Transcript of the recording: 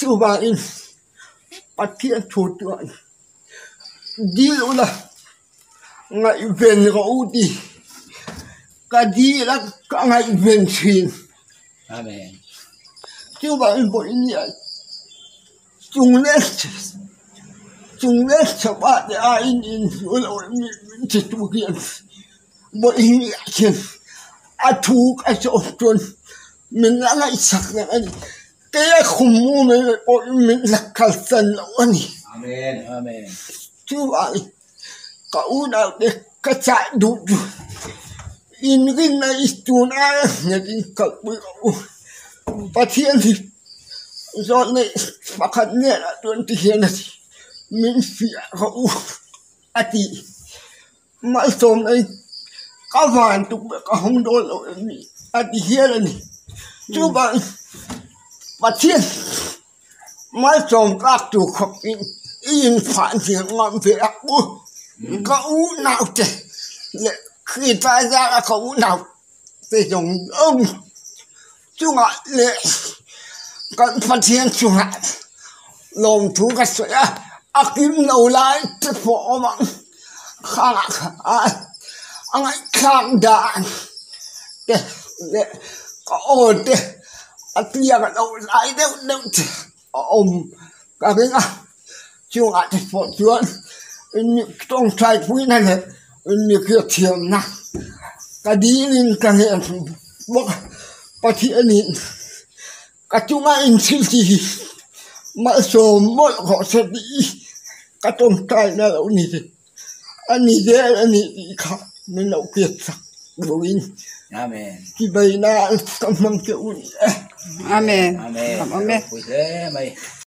chú bà in bắt thiên thủ tượng đi luôn là ngày về gấu đi cái đi là cả ngày về thuyền. Amen. Chú bà in bội nhẹ chúng lên cho bạn để ai in rồi mình chỉ tu kiện bội nhẹ trên à thu cái chỗ tuần mình đã lại sặc là anh cái khủng mua mình bội mình là cả sân lâu anh. Amen. Amen. Chú bà cậu nào để cái chạy đủ in cái này chú na nhà đi cậu bự và thiên thì do này bà khẩn nhẹ là tuần thì hiện là mình phải cậu à thì mà xong này có vài tụi có không đôi lỗi gì à thì hiện là này chú bà và thiên mà xong các chủ khóc in phản diện ngọn về ác bố cậu nào chứ khi ta ra là cậu nào về dùng ông chú ngại lệ cần phát hiện chú ngại lồng thú cái sợi á kim nấu lại chất phổ mà khang anh ấy khang đạn để có ổn để tia cái nấu lại đâu cả cái ngà chú ngại chất phổ chuyện trong trái quý này là những cái thiềm nặng cái đi lên cái hiện bốc và thiện hiện cái chúng anh xin gì mà số mỗi họ sẽ đi cái trong trái này là anh đi anh đi khác nên nấu kiệt sạch đồ in. Amen. Thì bây giờ cảm ơn kiểu Amen. Amen. Amen. Quý thế mày.